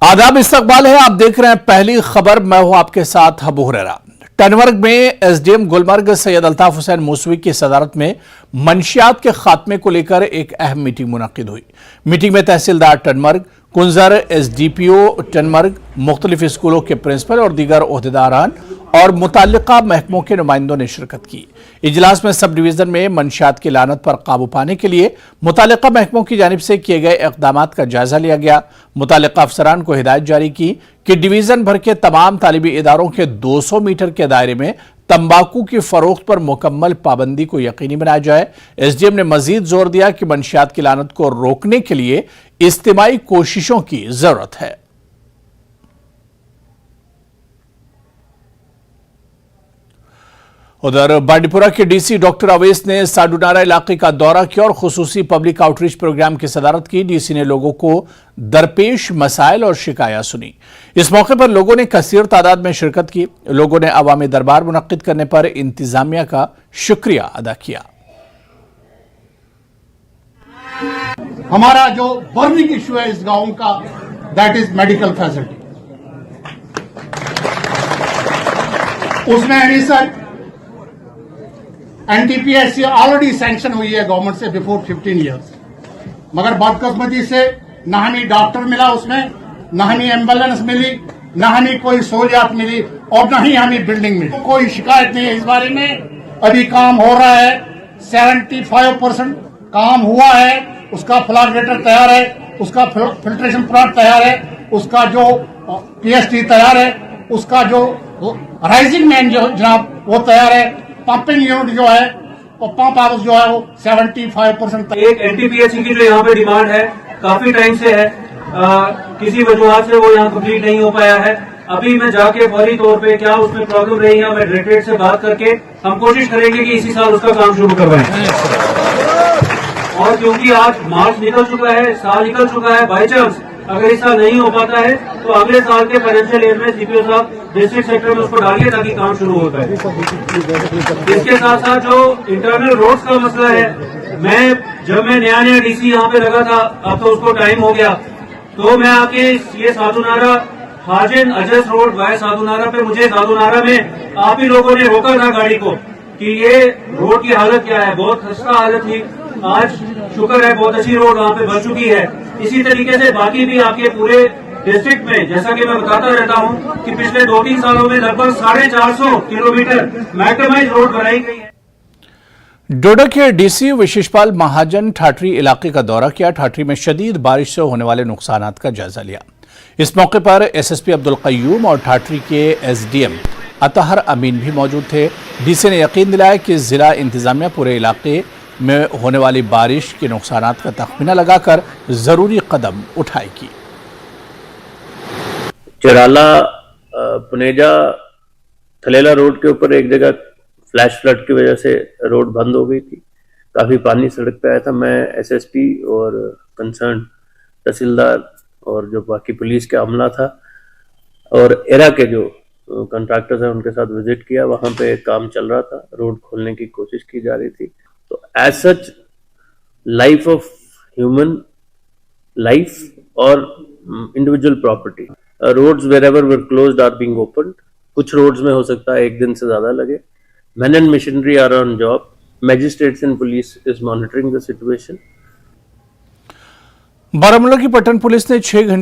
आदाब, इस्तकबाल है। आप देख रहे हैं पहली खबर। मैं हूं आपके साथ अबू हुरैरा। टनवर्ग में एसडीएम गुलमर्ग सैयद अल्ताफ हुसैन मूसवी की सदारत में मंशियात के खात्मे को लेकर एक अहम मीटिंग मुनक्किद हुई। मीटिंग में तहसीलदार टनमर्ग, कुंजर, एसडीपीओ टनमर्ग, मुख्तलिफ स्कूलों के प्रिंसिपल और दीगर ओहदेदारान और मुतल्लिका महकमों के नुमाइंदों ने शिरकत की। इजलास में सब डिवीजन में मंशियात की लानत पर काबू पाने के लिए मुतल्लिका महकमों की जानिब से किए गए इक़दामात का जायजा लिया गया। मुतल्लिका अफसरान को हिदायत जारी की कि डिवीजन भर के तमाम तालिबी इदारों के 200 मीटर के दायरे में तंबाकू की फरोख्त पर मुकम्मल पाबंदी को यकीनी बनाया जाए। एसडीएम ने मजीद जोर दिया कि मंशियात की लानत को रोकने के लिए इज्तिमाई कोशिशों की जरूरत है। उधर बांडीपुरा के डीसी डॉक्टर अवैस ने साडूनारा इलाके का दौरा किया और खुसूसी पब्लिक आउटरीच प्रोग्राम की सदारत की। डीसी ने लोगों को दरपेश मसाइल और शिकायत सुनी। इस मौके पर लोगों ने कसीर तादाद में शिरकत की। लोगों ने अवामी दरबार मुनक्किद करने पर इंतजामिया का शुक्रिया अदा किया। हमारा जो बर्निंग इशू है इस गांव का, दैट इज मेडिकल फैसिलिटी। उसमें रिसर्च एनटीपीएस ऑलरेडी सैंक्शन हुई है गवर्नमेंट से बिफोर 15 इयर्स, मगर बदकिस्मती से न हमें डॉक्टर मिला उसमें, न हमें एम्बुलेंस मिली, न हमें कोई सहूलियात मिली और न ही हमें बिल्डिंग मिली। कोई शिकायत नहीं है इस बारे में। अभी काम हो रहा है, 75% काम हुआ है। उसका फ्लड रेटर तैयार है, उसका फिल्ट्रेशन प्लांट तैयार है, उसका जो पीएसटी तैयार है, उसका जो राइजिंग मैन जो जनाब वो तैयार है। पंपिंग यूनिट जो है वो पंप हाउस जो है वो 75%। एक एनटीपीएस की जो यहाँ पे डिमांड है काफी टाइम से है, किसी वजूहत से वो यहाँ कंप्लीट नहीं हो पाया है। अभी मैं जाके फौरी तौर पे क्या उसमें प्रॉब्लम रही है, मैं डायरेक्टरेट से बात करके हम कोशिश करेंगे कि इसी साल उसका काम शुरू करवाएं। और क्योंकि आज मार्च निकल चुका है, साल निकल चुका है, बाई चांस अगर इस साल नहीं हो पाता है तो अगले साल के फाइनेंशियल ईयर में सीपीओ साहब डिस्ट्रिक्ट सेक्टर में उसको डालिए ताकि काम शुरू होता है। इसके साथ साथ जो इंटरनल रोड्स का मसला है, जब मैं नया डीसी यहाँ पे लगा था, अब तो उसको टाइम हो गया, तो मैं आके ये साधुनारा हाजिन अजस रोड वाया साधुनारा पे, मुझे साधुनारा में आप ही लोगों ने रोका था गाड़ी को कि ये रोड की हालत क्या है, बहुत खस्ता हालत थी। आज शुक्र है बहुत अच्छी रोड वहाँ पे बन चुकी है। इसी तरीके से बाकी भी आपके पूरे डिस्ट्रिक्ट में, जैसा कि मैं बताता रहता हूँ कि पिछले 2-3 सालों में लगभग 450 किलोमीटर मैक्सिमाइज रोड बनाई गई है। डोडा के डीसी विशेषपाल महाजन ठाठरी इलाके का दौरा किया। ठाठरी में शदीद बारिश से होने वाले नुकसानात का जायजा लिया। इस मौके पर एसएसपी अब्दुल कय्यूम और ठाठरी के एसडीएम अतहर अमीन भी मौजूद थे। डीसी ने यकीन दिलाया कि जिला इंतजामिया पूरे इलाके में होने वाली बारिश के नुकसानात का तखमीना लगाकर जरूरी कदम उठाएगी। चराला पुनेजा थलेला रोड के ऊपर एक जगह फ्लैश फ्लड की वजह से रोड बंद हो गई थी, काफी पानी सड़क पे आया था। मैं एसएसपी और कंसर्न तहसीलदार और जो बाकी पुलिस का अमला था और एरा के जो कॉन्ट्रैक्टर्स हैं उनके साथ विजिट किया। वहां पे काम चल रहा था, रोड खोलने की कोशिश की जा रही थी। तो as such life of human life और individual property, roads wherever were closed are being opened. कुछ रोड्स में हो सकता है एक दिन से ज्यादा लगे। Man and machinery are on job. Magistrates and police is monitoring the situation. Baramulla की पट्टन पुलिस ने 6 घंटे